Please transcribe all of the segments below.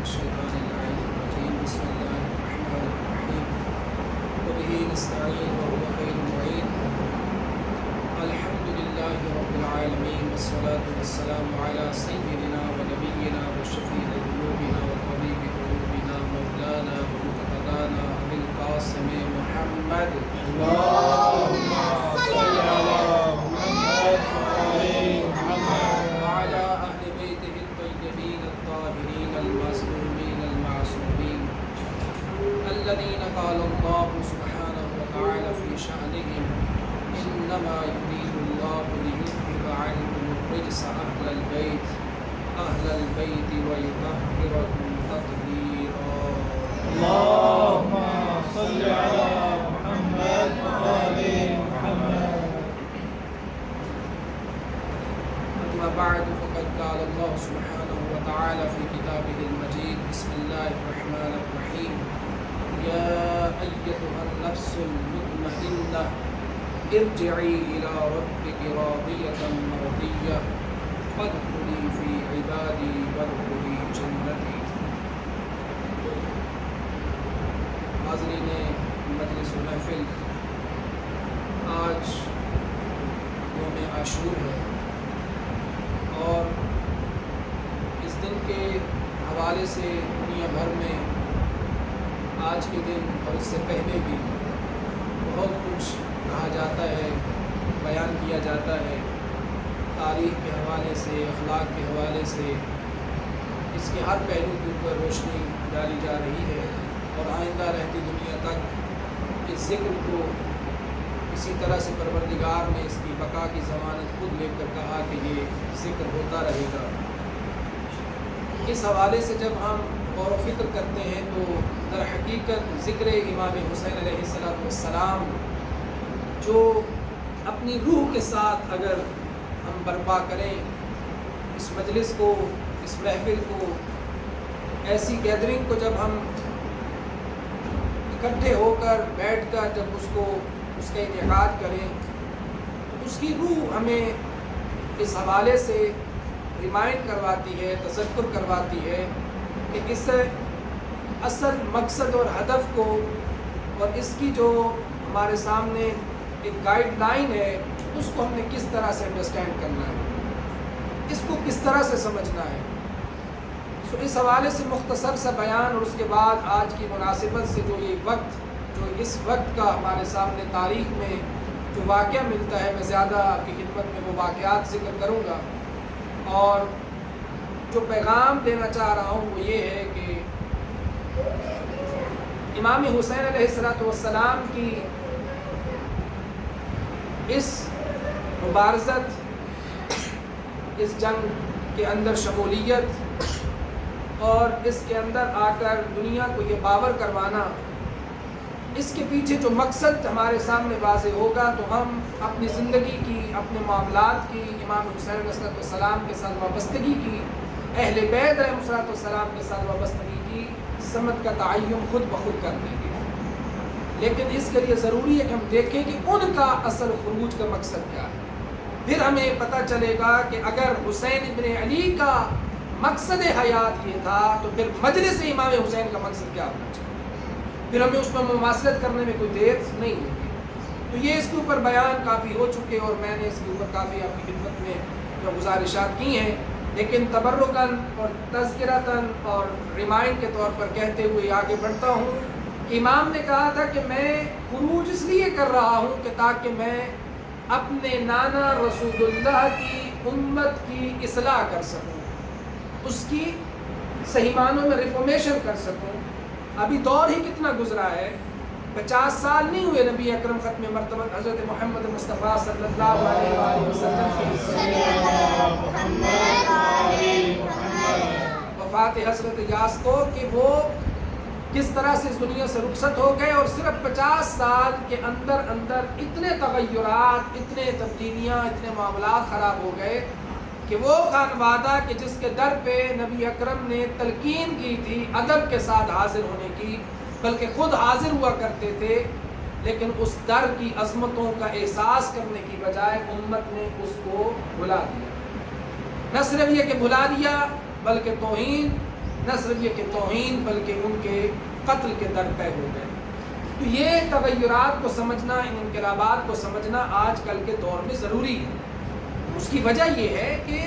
الشيطان اللعين الرجيم بسم الله الرحمن الرحيم وبه نستعين وهو خير المعين الحمد لله رب العالمين والصلاة والسلام على سيدنا ونبينا وشفيع ذنوبنا وطبيب قلوبنا مولانا ومقتدانا أبي القاسم محمد اللهم صل على محمد وآل محمد وعلى أهل بيته الطيبين الطاهرين المظلومين المعصومين الذين قال الله سبحانه وتعالى في شأنهم إنما يريد الله ليذهب عنكم الرجس أهل البيت ويطهركم تطهيرا. اللهم صل على محمد وآل محمد. أما بعد فقد قال الله سبحانه وتعالى في كتابه المجيد بسم الله الرحمن الرحيم يا أيتها النفس المطمئنة ارجعي إلى ربك راضية مرضية فادخلي في عبادي وادخلي جنتي. حاضرین مجلس و محفل، آج یوم عاشور ہے اور اس دن کے حوالے سے دنیا بھر میں آج کے دن اور اس سے پہلے بھی بہت کچھ کہا جاتا ہے، بیان کیا جاتا ہے، تاریخ کے حوالے سے، اخلاق کے حوالے سے اس کے ہر پہلو کے اوپر روشنی ڈالی جا رہی ہے اور آئندہ رہتی دنیا تک اس ذکر کو اسی طرح سے پروردگار نے اس کی بقا کی ضمانت خود لے کر کہا کہ یہ ذکر ہوتا رہے گا۔ اس حوالے سے جب ہم غور و فکر کرتے ہیں تو در حقیقت ذکر امام حسین علیہ السلام جو اپنی روح کے ساتھ اگر ہم برپا کریں اس مجلس کو، اس محفل کو، ایسی گیدرنگ کو جب ہم اکٹھے ہو کر بیٹھ کر جب اس کا انعقاد کریں تو اس کی روح ہمیں اس حوالے سے ریمائنڈ کرواتی ہے، تذکر کرواتی ہے کہ اس اصل مقصد اور ہدف کو اور اس کی جو ہمارے سامنے ایک گائیڈ لائن ہے اس کو ہم نے کس طرح سے انڈرسٹینڈ کرنا ہے، اس کو کس طرح سے سمجھنا ہے۔ تو اس حوالے سے مختصر سا بیان اور اس کے بعد آج کی مناسبت سے جو یہ وقت، جو اس وقت کا ہمارے سامنے تاریخ میں جو واقعہ ملتا ہے، میں زیادہ آپ کی خدمت میں وہ واقعات ذکر کروں گا اور جو پیغام دینا چاہ رہا ہوں وہ یہ ہے کہ امام حسین علیہ السلام کی اس مبارزت، اس جنگ کے اندر شمولیت اور اس کے اندر آ کر دنیا کو یہ باور کروانا، اس کے پیچھے جو مقصد ہمارے سامنے واضح ہوگا تو ہم اپنی زندگی کی، اپنے معاملات کی، امام حسین علیہ السلام کے ساتھ وابستگی کی، اہل بیت علیہ السلام کے ساتھ وابستگی کی سمت کا تعین خود بخود کر دیں گے۔ لیکن اس کے لیے ضروری ہے کہ ہم دیکھیں کہ ان کا اصل خروج کا مقصد کیا ہے، پھر ہمیں پتہ چلے گا کہ اگر حسین ابن علی کا مقصد حیات یہ تھا تو پھر مجلس امام حسین کا مقصد کیا ہونا چاہیے، پھر ہمیں اس پر مماثلت کرنے میں کوئی دیر نہیں ہوگی۔ تو یہ اس کے اوپر بیان کافی ہو چکے اور میں نے اس کے اوپر کافی آپ کی خدمت میں جو گزارشات کی ہیں، لیکن تبرکاً اور تذکرتاً اور ریمائنڈ کے طور پر کہتے ہوئے آگے بڑھتا ہوں۔ امام نے کہا تھا کہ میں خروج اس لیے کر رہا ہوں کہ تاکہ میں اپنے نانا رسول اللہ کی امت کی اصلاح کر سکوں، اس کی صحیح معنوں میں ریفارمیشن کر سکوں۔ ابھی دور ہی کتنا گزرا ہے، 50 سال نہیں ہوئے نبی اکرم ختم مرتبہ حضرت محمد مصطفیٰ صلی اللہ علیہ وآلہ وسلم کی وفات حضرت یاس کو کہ وہ کس طرح سے اس دنیا سے رخصت ہو گئے، اور صرف 50 سال کے اندر اتنے تغیرات، اتنے تبدیلیاں، اتنے معاملات خراب ہو گئے کہ وہ خانوادہ کہ جس کے در پہ نبی اکرم نے تلقین کی تھی ادب کے ساتھ حاضر ہونے کی، بلکہ خود حاضر ہوا کرتے تھے، لیکن اس در کی عظمتوں کا احساس کرنے کی بجائے امت نے اس کو بھلا دیا۔ نہ صرف یہ کہ بھلا دیا بلکہ توہین نہ صرف یہ کہ توہین بلکہ ان کے قتل کے در پہ ہو گئے۔ تو یہ تغیرات کو سمجھنا، ان انقلابات کو سمجھنا آج کل کے دور میں ضروری ہے۔ اس کی وجہ یہ ہے کہ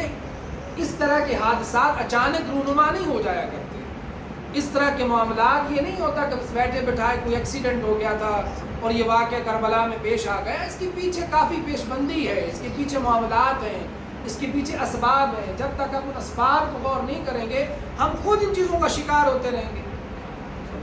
اس طرح کے حادثات اچانک رونما نہیں ہو جایا کرتے۔ اس طرح کے معاملات یہ نہیں ہوتا کہ بیٹھے بٹھائے کوئی ایکسیڈنٹ ہو گیا تھا اور یہ واقعہ کربلا میں پیش آ گیا۔ اس کے پیچھے کافی پیش بندی ہے، اس کے پیچھے معاملات ہیں، اس کے پیچھے اسباب ہیں۔ جب تک ہم ان اسباب کو غور نہیں کریں گے ہم خود ان چیزوں کا شکار ہوتے رہیں گے۔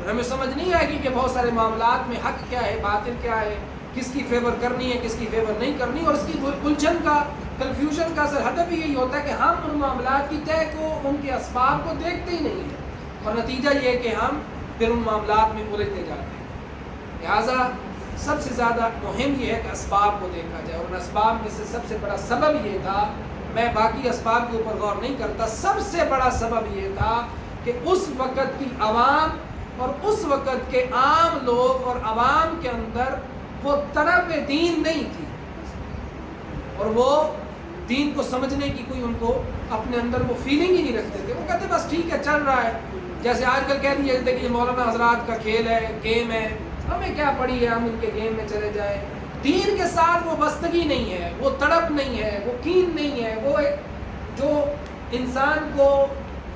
ہمیں سمجھ نہیں آئے گی کہ بہت سارے معاملات میں حق کیا ہے، باطل کیا ہے، کس کی فیور کرنی ہے، کس کی فیور نہیں کرنی، اور اس کی الجھن کا، کنفیوژن کا اصل ہدف ہی یہی ہوتا ہے کہ ہم ان معاملات کی طے کو، ان کے اسباب کو دیکھتے ہی نہیں ہیں، اور نتیجہ یہ ہے کہ ہم پھر ان معاملات میں الجھتے جاتے ہیں۔ لہٰذا سب سے زیادہ مہم یہ ہے کہ اسباب کو دیکھا جائے، اور ان اسباب میں سے سب سے بڑا سبب یہ تھا، میں باقی اسباب کے اوپر غور نہیں کرتا، سب سے بڑا سبب یہ تھا کہ اس وقت کی عوام اور اس وقت کے عام لوگ اور عوام کے اندر وہ طرف دین نہیں تھی، اور وہ دین کو سمجھنے کی کوئی ان کو اپنے اندر وہ فیلنگ ہی نہیں رکھتے تھے۔ وہ کہتے بس ٹھیک ہے چل رہا ہے، جیسے آج کل کہہ دیا جاتا ہے کہ یہ مولانا حضرات کا کھیل ہے، گیم ہے، ہمیں کیا پڑی ہے، ہم ان کے گیم میں چلے جائیں۔ دین کے ساتھ وہ بستگی نہیں ہے، وہ تڑپ نہیں ہے، وہ کین نہیں ہے، وہ ایک جو انسان کو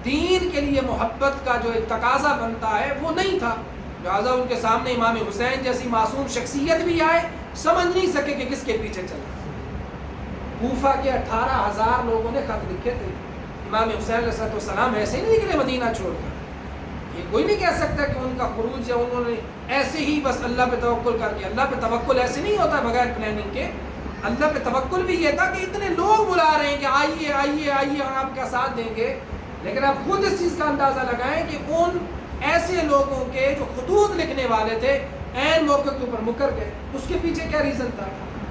دین کے لیے محبت کا جو ایک تقاضا بنتا ہے وہ نہیں تھا۔ لہٰذا ان کے سامنے امام حسین جیسی معصوم شخصیت بھی آئے، سمجھ نہیں سکے کہ کس کے پیچھے چلے۔ کوفہ کے 18,000 لوگوں نے خط لکھے تھے، امام حسین علیہ السلام ایسے ہی نہیں نکلے مدینہ چھوڑ کر۔ یہ کوئی نہیں کہہ سکتا کہ ان کا خروج یا انہوں نے ایسے ہی بس اللہ پہ توکل کر کے، اللہ پہ توکل ایسے نہیں ہوتا بغیر پلاننگ کے۔ اللہ پہ توکل بھی یہ تھا کہ اتنے لوگ بلا رہے ہیں کہ آئیے آئیے آئیے، اور آپ کا ساتھ دیں گے، لیکن آپ خود اس چیز کا اندازہ لگائیں کہ ان ایسے لوگوں کے جو خطوط لکھنے والے تھے عین موقع کے اوپر مکر گئے، اس کے پیچھے کیا ریزن تھا؟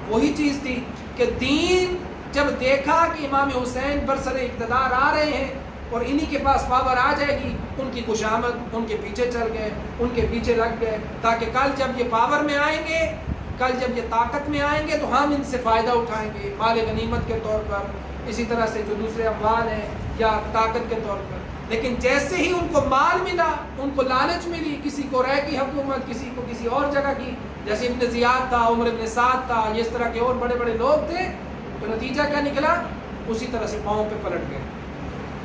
وہی چیز تھی کہ دین جب دیکھا کہ امام حسین برسر اقتدار آ رہے ہیں اور انہی کے پاس پاور آ جائے گی، ان کی خوشامد، ان کے پیچھے چل گئے، ان کے پیچھے لگ گئے، تاکہ کل جب یہ پاور میں آئیں گے، کل جب یہ طاقت میں آئیں گے تو ہم ان سے فائدہ اٹھائیں گے مال غنیمت کے طور پر، اسی طرح سے جو دوسرے اموال ہیں یا طاقت کے طور پر۔ لیکن جیسے ہی ان کو مال ملا، ان کو لالچ ملی، کسی کو رائے کی حکومت، کسی کو کسی اور جگہ کی، جیسے ابن زیاد تھا، عمر ابن سعد تھا، یہ اس طرح کے اور بڑے بڑے لوگ تھے، تو نتیجہ کیا نکلا؟ اسی طرح سے پاؤں پہ پلٹ گئے،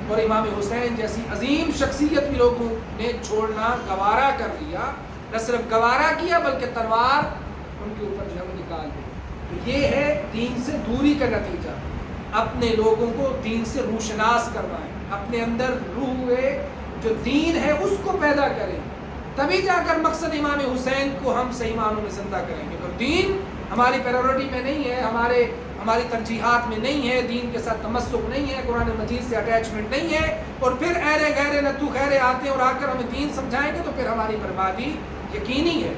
اور امام حسین جیسی عظیم شخصیت بھی لوگوں نے چھوڑنا گوارا کر لیا۔ نہ صرف گوارا کیا بلکہ تلوار ان کے اوپر جو ہے وہ نکال دی۔ تو یہ ہے دین سے دوری کا نتیجہ، اپنے لوگوں کو دین سے روشناس کروائیں، اپنے اندر روح جو دین ہے اس کو پیدا کریں، تبھی جا کر مقصد امام حسین کو ہم صحیح معنوں میں زندہ کریں گے۔ تو دین ہماری پریورٹی میں نہیں ہے، ہماری ترجیحات میں نہیں ہے، دین کے ساتھ تمسک نہیں ہے، قرآن مجید سے اٹیچمنٹ نہیں ہے، اور پھر ایرے غیرے نتو خیرے آتے ہیں اور آ کر ہمیں دین سمجھائیں گے تو پھر ہماری بربادی یقینی ہے۔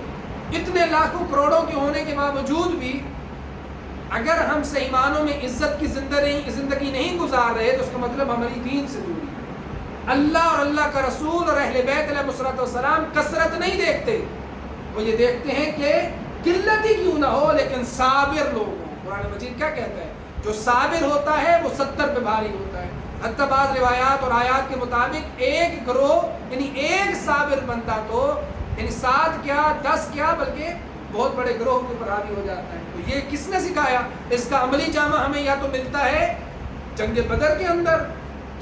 اتنے لاکھوں کروڑوں کے ہونے کے باوجود بھی اگر ہم صحیح معنوں میں عزت کی زندگی نہیں گزار رہے تو اس کا مطلب ہماری دین سے دوری ہے۔ اللہ اور اللہ کا رسول اور اہل بیت علیہ الصلوۃ والسلام کثرت نہیں دیکھتے، وہ یہ دیکھتے ہیں کہ قلت ہی کیوں نہ ہو لیکن صابر لوگ ہوں۔ قرآن مجید کیا کہتا ہے؟ جو صابر ہوتا ہے وہ 70 پہ بھاری ہوتا ہے۔ حتی بعض روایات اور آیات کے مطابق ایک گروہ یعنی ایک صابر بندہ تو یعنی 7 کیا 10 کیا بلکہ بہت بڑے گروہ کے اوپر حاوی ہو جاتا ہے۔ تو یہ کس نے سکھایا؟ اس کا عملی جامہ ہمیں یا تو ملتا ہے جنگ بدر کے اندر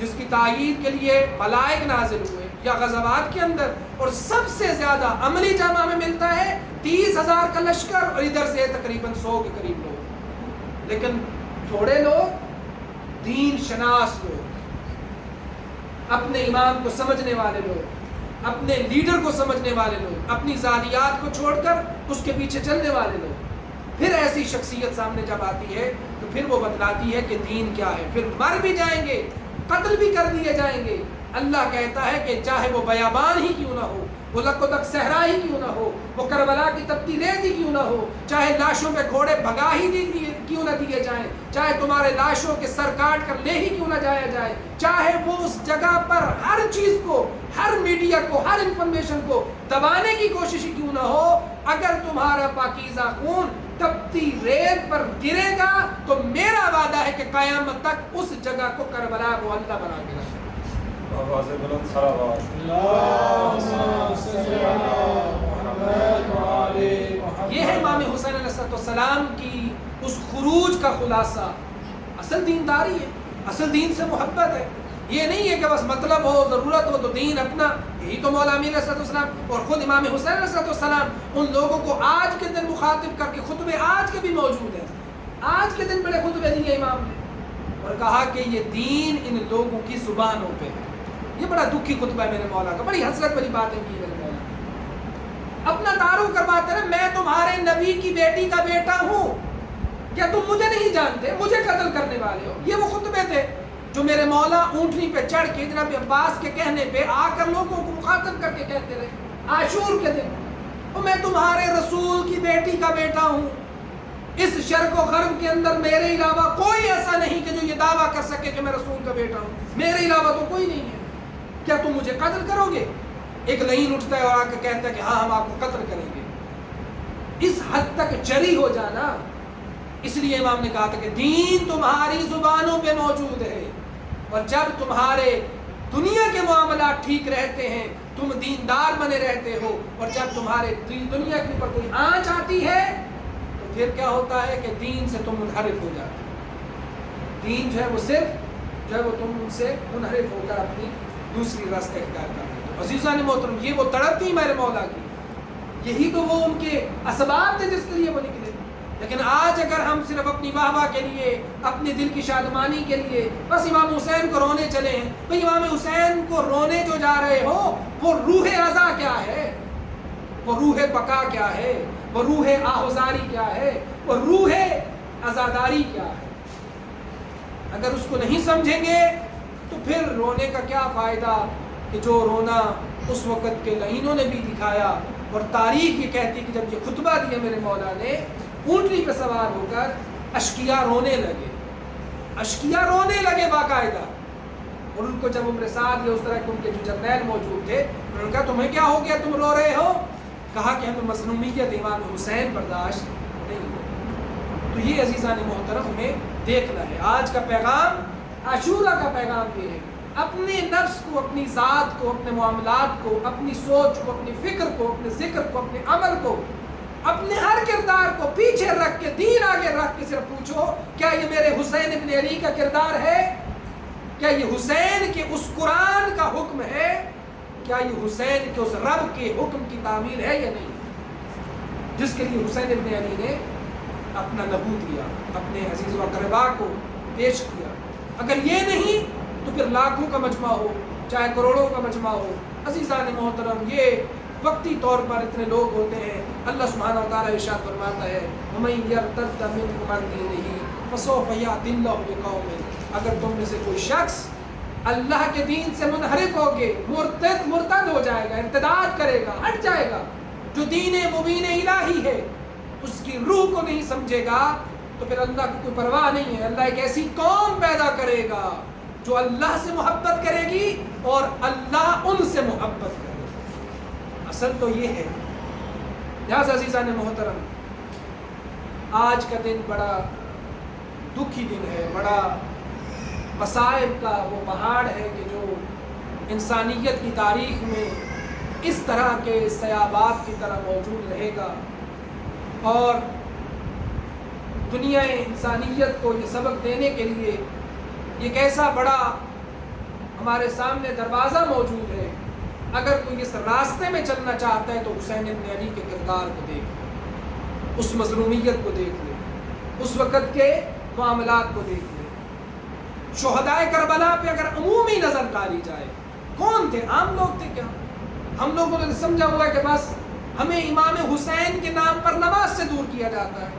جس کی تائید کے لیے ملائک نازل ہوئے، یا غزوات کے اندر، اور سب سے زیادہ عملی جامہ ہمیں ملتا ہے 30,000 کا لشکر اور ادھر سے تقریباً 100 کے قریب لوگ، لیکن تھوڑے لوگ دین شناس لوگ، اپنے امام کو سمجھنے والے لوگ، اپنے لیڈر کو سمجھنے والے لوگ، اپنی ذاتیات کو چھوڑ کر اس کے پیچھے چلنے والے لوگ۔ پھر ایسی شخصیت سامنے جب آتی ہے تو پھر وہ بتلاتی ہے کہ دین کیا ہے۔ پھر مر بھی جائیں گے، قتل بھی کر دیے جائیں گے، اللہ کہتا ہے کہ چاہے وہ بیابان ہی کیوں نہ ہو، وہ لکو تک صحرا ہی کیوں نہ ہو، وہ کربلا کی تپتی ریت ہی کیوں نہ ہو، چاہے لاشوں پہ گھوڑے بھگا ہی کیوں نہ دیے جائیں، چاہے تمہارے لاشوں کے سر کاٹ کر لے ہی کیوں نہ جایا جائے، چاہے وہ اس جگہ پر ہر چیز کو، ہر میڈیا کو، ہر انفارمیشن کو دبانے کی کوشش ہی کیوں نہ ہو، اگر تمہارا پاکیزہ خون تپتی ریت پر گرے گا تو میرا وعدہ ہے کہ قیامت تک اس جگہ کو کربلا کو اللہ بنا کے رکھے۔ آواز بلند صلوات اللهم صل علی محمد وعلی محمد. یہ ہے امام حسین علیہ السلام کی اس خروج کا خلاصہ. اصل دینداری ہے، اصل دین سے محبت ہے. یہ نہیں ہے کہ بس مطلب ہو، ضرورت ہو تو دین اپنا. یہی تو مولا امین علیہ السلام اور خود امام حسین علیہ السلام ان لوگوں کو آج کے دن مخاطب کر کے خطبے آج کے بھی موجود ہیں. آج کے دن بڑے خطبے دیے امام نے اور کہا کہ یہ دین ان لوگوں کی زبانوں پہ ہے. یہ بڑا دکھی خطبہ ہے میرے مولا کا، بڑی حسرت والی باتیں کی میرے مولا. اپنا تعارف کرواتے ہیں، میں تمہارے نبی کی بیٹی کا بیٹا ہوں، کیا تم مجھے نہیں جانتے؟ مجھے قتل کرنے والے ہو. یہ وہ خطبے تھے جو میرے مولا اونٹنی پہ چڑھ کے جناب عباس کے کہنے پہ آ کر لوگوں کو مخاطب کر کے کہتے رہے عاشور کے دن، اور میں تمہارے رسول کی بیٹی کا بیٹا ہوں. اس شرق و غرب کے اندر میرے علاوہ کوئی ایسا نہیں کہ جو یہ دعویٰ کر سکے کہ میں رسول کا بیٹا ہوں. میرے علاوہ تو کوئی نہیں ہے. کیا تم مجھے قتل کرو گے؟ ایک لعین اٹھتا ہے اور آ کے کہتا ہے کہ ہاں ہم آپ کو قتل کریں گے. اس حد تک جری ہو جانا. اس لیے امام نے کہا تھا کہ دین تمہاری زبانوں پہ موجود ہے، اور جب تمہارے دنیا کے معاملات ٹھیک رہتے ہیں تم دیندار بنے رہتے ہو، اور جب تمہارے دنیا کے اوپر کوئی آنچ آتی ہے تو پھر کیا ہوتا ہے کہ دین سے تم منحرف ہو جاتے ہو. دین جو ہے وہ صرف جو ہے وہ تم ان سے منحرف ہو کر اپنی دوسری راستہ اختیار کرتے ہو. عزیزان محترم، یہ وہ تڑپ تھی میرے مولا کی، یہی تو وہ ان کے اسباب تھے جس کے لیے وہ نکلے. لیکن آج اگر ہم صرف اپنی واہ واہ کے لیے، اپنے دل کی شادمانی کے لیے بس امام حسین کو رونے چلے ہیں، بھئی امام حسین کو رونے جو جا رہے ہو وہ روح ازا کیا ہے، وہ روح بقا کیا ہے، وہ روح آہوزاری کیا ہے، وہ روح ازاداری کیا ہے. اگر اس کو نہیں سمجھیں گے تو پھر رونے کا کیا فائدہ کہ جو رونا اس وقت کے لعینوں نے بھی دکھایا. اور تاریخ یہ کہتی کہ جب یہ خطبہ دیا میرے مولا نے اونٹنی پہ سوار ہو کر، اشکیا رونے لگے، اشکیا رونے لگے باقاعدہ. اور ان کو جب عمر سعد یا اس طرح کے ان کے جو جرنیل موجود تھے انہوں نے کہا تمہیں کیا ہو گیا، تم رو رہے ہو؟ کہا کہ ہمیں مظلومیت امام حسین برداشت نہیں ہو. تو یہ عزیزان محترم ہمیں دیکھنا ہے. آج کا پیغام، عاشورہ کا پیغام یہ ہے، اپنے نفس کو، اپنی ذات کو، اپنے معاملات کو، اپنی سوچ کو، اپنی فکر کو، اپنے ذکر کو، اپنے عمل کو، اپنے ہر کردار کو پیچھے رکھ کے، دین آگے رکھ کے صرف پوچھو کیا یہ میرے حسین ابن علی کا کردار ہے؟ کیا یہ حسین کے اس قرآن کا حکم ہے؟ کیا یہ حسین کے اس رب کے حکم کی تعمیل ہے یا نہیں، جس کے لیے حسین ابن علی نے اپنا لہو دیا، اپنے عزیز و اقربا کو پیش کیا؟ اگر یہ نہیں تو پھر لاکھوں کا مجمع ہو، چاہے کروڑوں کا مجمع ہو. عزیزان محترم، یہ وقتی طور پر اتنے لوگ ہوتے ہیں. اللہ سبحانہ و تعالیٰ ارشاد فرماتا ہے وَمَن يَرْتَدَّ مِنْكُمْ عَنْ دِينِهِ فَسَوْفَ يَأْتِ اللَّهُ بِقَوْمٍ، اگر تم میں سے کوئی شخص اللہ کے دین سے منحرف ہو کے مرتد ہو جائے گا، ارتداد کرے گا، ہٹ جائے گا، جو دین مبین الہی ہے اس کی روح کو نہیں سمجھے گا، تو پھر اللہ کی کوئی پرواہ نہیں ہے. اللہ ایک ایسی قوم پیدا کرے گا جو اللہ سے محبت کرے گی اور اللہ ان سے محبت کرے گا. اصل تو یہ ہے. لہٰذا عزیزان محترم، آج کا دن بڑا دکھی دن ہے، بڑا مصائب کا وہ پہاڑ ہے کہ جو انسانیت کی تاریخ میں اس طرح کے سیابات کی طرح موجود رہے گا. اور دنیا انسانیت کو یہ سبق دینے کے لیے ایک ایسا بڑا ہمارے سامنے دروازہ موجود ہے. اگر کوئی اس راستے میں چلنا چاہتا ہے تو حسین ابن علی کے کردار کو دیکھ لے، اس مظلومیت کو دیکھ لے، اس وقت کے معاملات کو دیکھ لے. شہدائے کربلا پہ اگر عمومی نظر ڈالی جائے، کون تھے؟ عام لوگ تھے کیا؟ ہم لوگوں نے سمجھا ہوا ہے کہ بس ہمیں امام حسین کے نام پر نماز سے دور کیا جاتا ہے،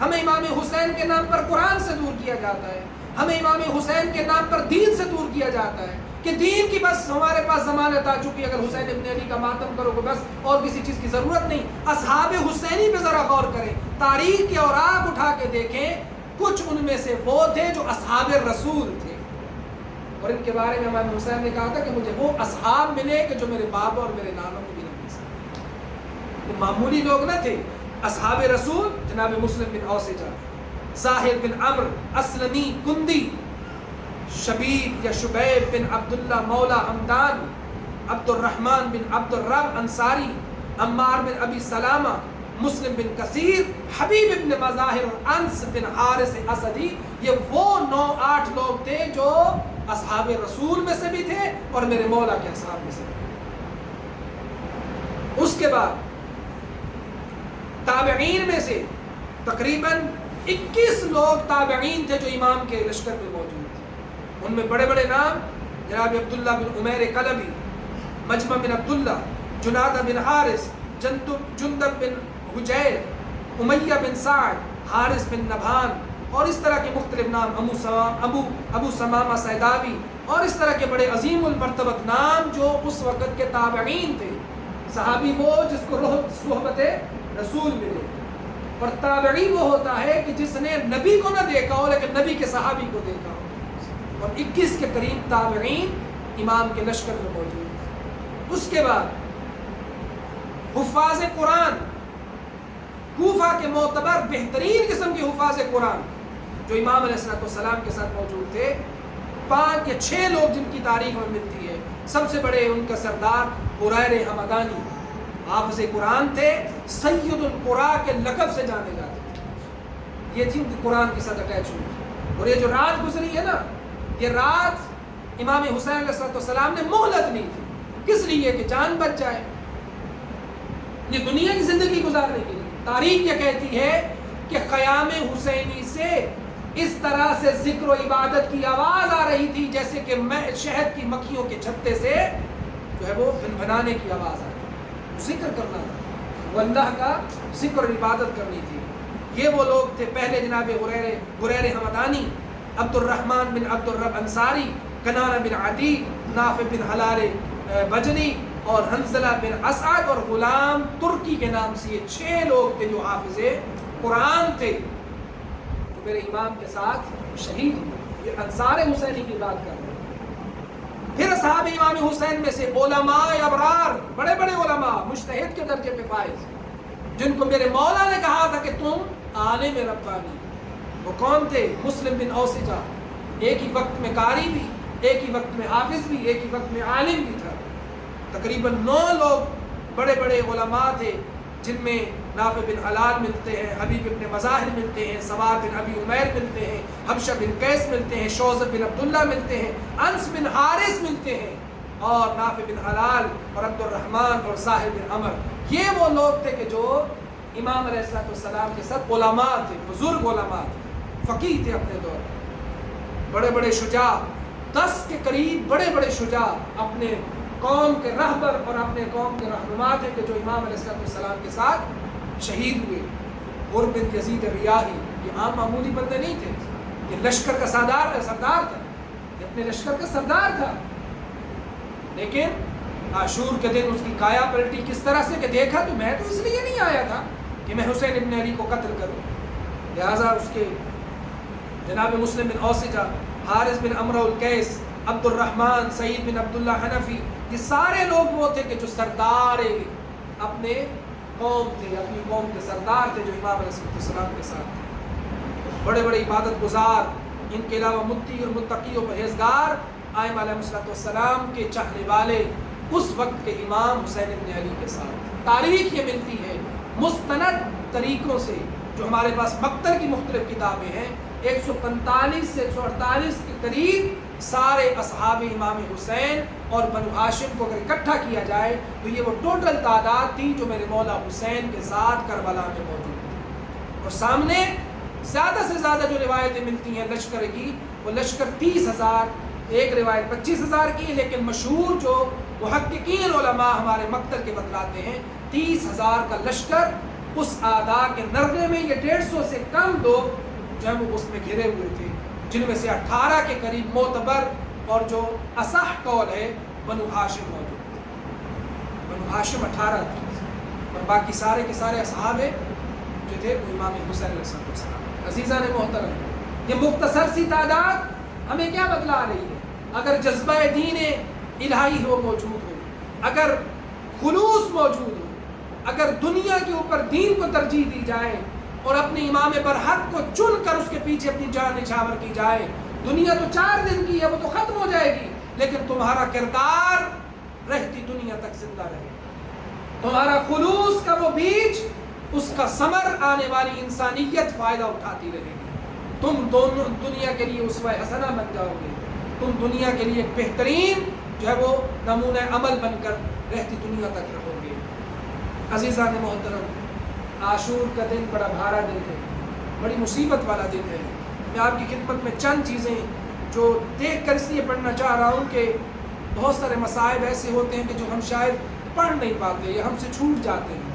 ہمیں امام حسین کے نام پر قرآن سے دور کیا جاتا ہے، ہمیں امام حسین کے نام پر دین سے دور کیا جاتا ہے کہ دین کی بس ہمارے پاس ضمانت آ چکی، اگر حسین ابن علی کا ماتم کرو گے بس، اور کسی چیز کی ضرورت نہیں. اصحاب حسینی پہ ذرا غور کریں، تاریخ کے اوراق اٹھا کے دیکھیں، کچھ ان میں سے وہ تھے جو اصحاب رسول تھے، اور ان کے بارے میں امام حسین نے کہا تھا کہ مجھے وہ اصحاب ملے کہ جو میرے باپ اور میرے نانوں کو بھی نہ مل سکے. وہ معمولی لوگ نہ تھے. اصحاب رسول جناب مسلم بن اوسجہ، زاہد بن عمرو اسلمی کندی، شبیب یا شبیب بن عبداللہ مولا حمدان، عبد الرحمن بن عبد الرب انصاری، عمار بن ابی سلامہ، مسلم بن کثیر، حبیب ابن مظاہر اور انس بن حارث اسدی، یہ وہ 9-8 لوگ تھے جو اصحاب رسول میں سے بھی تھے اور میرے مولا کے اصحاب میں سے بھی۔ اس کے بعد تابعین میں سے تقریباً 21 لوگ تابعین تھے جو امام کے لشکر میں موجود تھے۔ ان میں بڑے بڑے نام جناب عبداللہ بن عمیر کلبی، مجمع بن عبداللہ، جنادہ بن حارث، جندب بن حجیر، امیہ بن سعد، حارث بن نبھان، اور اس طرح کے مختلف نام، ابو سمامہ سیداوی، اور اس طرح کے بڑے عظیم المرتبت نام جو اس وقت کے تابعین تھے۔ صحابی وہ جس کو صحبت رسول ملے، اور تابعی وہ ہوتا ہے کہ جس نے نبی کو نہ دیکھا ہو لیکن نبی کے صحابی کو دیکھا ہو، اور 21 کے قریب تابعین امام کے لشکر میں موجود ہیں۔ اس کے بعد حفاظ قرآن، کوفہ کے معتبر بہترین قسم کے حفاظ قرآن جو امام علیہ السلام کے ساتھ موجود تھے، 5 یا 6 لوگ جن کی تاریخ میں ملتی ہے۔ سب سے بڑے ان کا سردار حریر حمدانی حافظ قرآن تھے، سید القرآن کے لقب سے جانے جاتے تھے۔ یہ تھی ان کی قرآن کے ساتھ اٹیچ ہوئی، اور یہ جو رات گزری ہے نا، یہ رات امام حسین علیہ السلام نے مہلت لی تھی، کس لیے کہ جان بچ جائے، یہ دنیا کی زندگی گزارنے کے لیے۔ تاریخ یہ کہتی ہے کہ قیام حسینی سے اس طرح سے ذکر و عبادت کی آواز آ رہی تھی جیسے کہ شہد کی مکھیوں کے چھتے سے جو ہے وہ بھنبھنانے کی آواز آ رہی تھی۔ ذکر کرنا تھا، وہ اللہ کا ذکر و عبادت کرنی تھی۔ یہ وہ لوگ تھے، پہلے جناب حریر حمدانی، عبد الرحمن بن عبد الرب انصاری، کنانہ بن عدی، نافع بن حلال بجلی، اور حنظلہ بن اسعد، اور غلام ترکی کے نام سے یہ 6 لوگ تھے جو حافظ قرآن تھے، جو میرے امام کے ساتھ شہید ہوئے۔ یہ انصار حسینی کی بات کر رہے ہیں۔ پھر اصحاب امام حسین میں سے علماء ابرار، بڑے بڑے علماء، مجتہد کے درجے پہ فائز، جن کو میرے مولا نے کہا تھا کہ تم عالم ربانی۔ وہ کون تھے؟ مسلم بن اوسجہ، ایک ہی وقت میں قاری بھی، ایک ہی وقت میں حافظ بھی، ایک ہی وقت میں عالم بھی تھا۔ تقریباً 9 لوگ بڑے بڑے علماء تھے، جن میں نافع بن حلال ملتے ہیں، حبیب ابن مظاہر ملتے ہیں، سواد بن ابی عمیر ملتے ہیں، حبشہ بن قیس ملتے ہیں، شوذب بن عبداللہ ملتے ہیں، انس بن حارث ملتے ہیں، اور نافع بن حلال اور عبد الرحمن اور ساحل بن عمر۔ یہ وہ لوگ تھے کہ جو امام علیہ السلام کے ساتھ علماء تھے، بزرگ علماء تھے، فقیہ تھے اپنے دور میں، بڑے بڑے شجاع، 10 کے قریب بڑے بڑے شجاع، اپنے قوم کے رہبر اور اپنے قوم کے رہنما تھے کہ جو امام علیہ السلام کے ساتھ شہید ہوئے۔ غر بن یزید ریاحی، یہ عام معمولی بندے نہیں تھے، یہ لشکر کا سردار تھا، یہ اپنے لشکر کا سردار تھا، لیکن عاشور کے دن اس کی کایا پلٹی کس طرح سے کہ دیکھا تو میں تو اس لیے نہیں آیا تھا کہ میں حسین ابن علی کو قتل کروں، لہٰذا اس کے جناب مسلم بن اوسجہ، حارث بن عمرو القیس، عبد الرحمن، سعید بن عبداللہ حنفی، یہ سارے لوگ وہ تھے کہ جو سردار اپنے قوم تھے، اپنی قوم کے سردار تھے، جو امام علیہ السلام کے ساتھ تھے، بڑے بڑے عبادت گزار، ان کے علاوہ متی اور متقی و پرہیزگار، آئمہ علیہ السلام کے چاہنے والے اس وقت کے امام حسین ابن علی کے ساتھ۔ تاریخ یہ ملتی ہے مستند طریقوں سے، جو ہمارے پاس مقتل کی مختلف کتابیں ہیں، 145 سے 148 کے قریب سارے اصحاب امام حسین اور بنو ہاشم کو اگر اکٹھا کیا جائے تو یہ وہ ٹوٹل تعداد تھی جو میرے مولا حسین کے ساتھ کربلا میں موجود تھی۔ اور سامنے زیادہ سے زیادہ جو روایتیں ملتی ہیں لشکر کی، وہ لشکر 30,000، ایک روایت 25,000 کی، لیکن مشہور جو محققین علماء ہمارے مقتل کے بتلاتے ہیں 30,000 کا لشکر اس اعداء کے نرغے میں، یہ 150 سے کم لوگ جو ہیں وہ اس میں گھرے ہوئے تھے، جن میں سے 18 کے قریب معتبر اور جو اصح قول ہے بنو ہاشم موجود تھے۔ بنو ہاشم 18 تھے، اور باقی سارے کے سارے اصحاب جو تھے وہ امام حسین علیہ السلام۔ عزیزان محترم، یہ مختصر سی تعداد ہمیں کیا بتلا رہی ہے؟ اگر جذبہ دین الہی ہو موجود ہو، اگر خلوص موجود ہو، اگر دنیا کے اوپر دین کو ترجیح دی جائے اور اپنے امام برحق کو چن کر اس کے پیچھے اپنی جان نچھاور کی جائے، دنیا تو 4 دن کی ہے، وہ تو ختم ہو جائے گی، لیکن تمہارا کردار رہتی دنیا تک زندہ رہے گا، تمہارا خلوص کا وہ بیج، اس کا ثمر آنے والی انسانیت فائدہ اٹھاتی رہے گی، تم دونوں دنیا کے لیے اسوہ حسنہ بن جاؤ گے، تم دنیا کے لیے ایک بہترین جو ہے وہ نمونہ عمل بن کر رہتی دنیا تک رہو گے۔ عزیزان محترم، عاشور کا دن بڑا بھارا دن ہے، بڑی مصیبت والا دن ہے۔ میں آپ کی خدمت میں چند چیزیں جو دیکھ کر اس لیے پڑھنا چاہ رہا ہوں کہ بہت سارے مصائب ایسے ہوتے ہیں کہ جو ہم شاید پڑھ نہیں پاتے یا ہم سے چھوٹ جاتے ہیں۔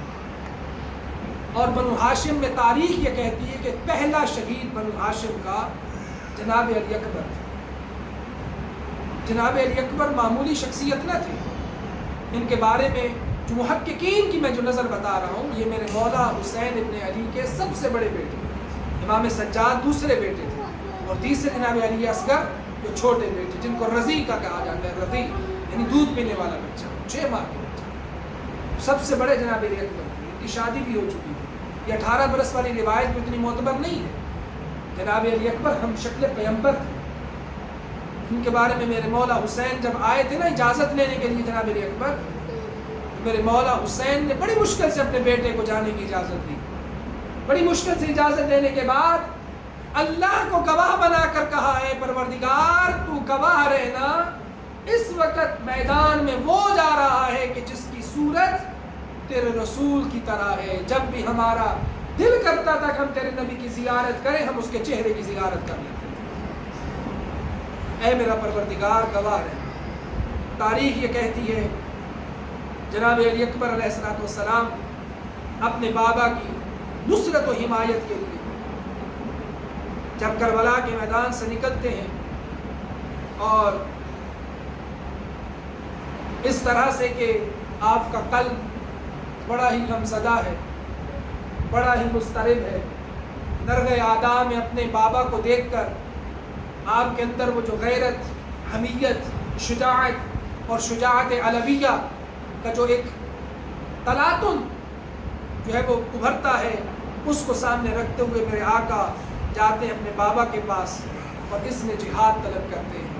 اور بنو ہاشم میں تاریخ یہ کہتی ہے کہ پہلا شہید بنو ہاشم کا جناب علی اکبر تھے۔ جناب علی اکبر معمولی شخصیت نہ تھے، ان کے بارے میں جو محققین کی میں جو نظر بتا رہا ہوں، یہ میرے مولا حسین ابن علی کے سب سے بڑے بیٹے، امام سجاد دوسرے بیٹے تھے، اور تیسرے جناب علی اصغر جو چھوٹے بیٹے جن کو رضی کا کہا جاتا ہے، رضی یعنی دودھ پینے والا بچہ، 6 ماہ کا بچہ، سب سے بڑے جناب علی اکبر تھے۔ ان کی شادی بھی ہو چکی ہے، یہ 18 برس والی روایت بھی اتنی معتبر نہیں ہے۔ جناب علی اکبر ہم شکل پیغمبر تھے، ان کے بارے میں میرے مولا حسین جب آئے تھے نا اجازت لینے کے لیے جناب علی اکبر، میرے مولا حسین نے بڑی مشکل سے اپنے بیٹے کو جانے کی اجازت دی، بڑی مشکل سے اجازت دینے کے بعد اللہ کو گواہ بنا کر کہا ہے پروردگار تو گواہ رہنا، اس وقت میدان میں وہ جا رہا ہے کہ جس کی صورت تیرے رسول کی طرح ہے، جب بھی ہمارا دل کرتا تھا کہ ہم تیرے نبی کی زیارت کریں، ہم اس کے چہرے کی زیارت کر لیتے تھے۔ اے میرا پروردگار گواہ رہنا۔ تاریخ یہ کہتی ہے جناب علی اکبر علیہ السلام اپنے بابا کی نصرت و حمایت کے لیے جب کربلا کے میدان سے نکلتے ہیں، اور اس طرح سے کہ آپ کا قلب بڑا ہی غمزدہ ہے، بڑا ہی مضطرب ہے، درگاہ اعداء میں اپنے بابا کو دیکھ کر آپ کے اندر وہ جو غیرت، حمیت، شجاعت اور شجاعت علویہ کا جو ایک تلاطن جو ہے وہ ابھرتا ہے، اس کو سامنے رکھتے ہوئے میرے آقا جاتے ہیں اپنے بابا کے پاس اور اس میں جہاد طلب کرتے ہیں۔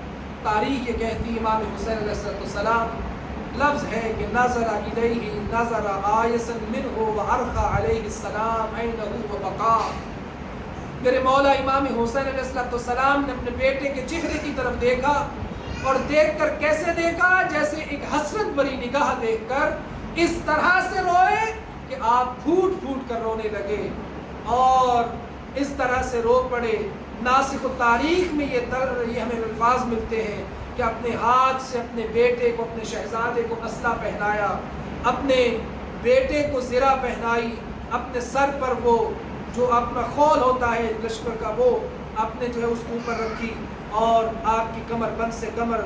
تاریخ یہ کہتی ہے امام حسین علیہ السلام لفظ ہے کہ نظر الیہ نظر آیسا منہ وارخا علیہ السلام عینہ وبقا۔ میرے مولا امام حسین علیہ السلام نے اپنے بیٹے کے چہرے کی طرف دیکھا، اور دیکھ کر کیسے دیکھا؟ جیسے ایک حسرت بری نگاہ دیکھ کر اس طرح سے روئے کہ آپ پھوٹ پھوٹ کر رونے لگے، اور اس طرح سے رو پڑے۔ ناسخ التاریخ میں یہ ہمیں الفاظ ملتے ہیں کہ اپنے ہاتھ سے اپنے بیٹے کو، اپنے شہزادے کو اسلحہ پہنایا، اپنے بیٹے کو زرہ پہنائی، اپنے سر پر وہ جو اپنا خول ہوتا ہے لشکر کا وہ اپنے جو ہے اس کے اوپر رکھی، اور آپ کی کمر بند سے کمر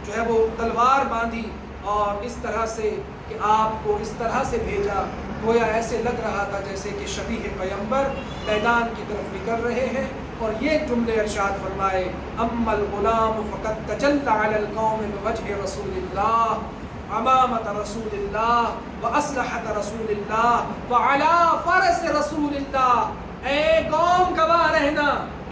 جو ہے وہ تلوار باندھی، اور اس طرح سے کہ آپ کو اس طرح سے بھیجا گویا ایسے لگ رہا تھا جیسے کہ شبیہ پیغمبر میدان کی طرف نکل رہے ہیں۔ اور یہ جملے ارشاد فرمائے اما الغلام فقد تجلى على القوم بوجه رسول اللہ امامة رسول اللہ واسلحة رسول اللہ وعلى فرس رسول اللہ۔ اے قوم گواہ رہنا،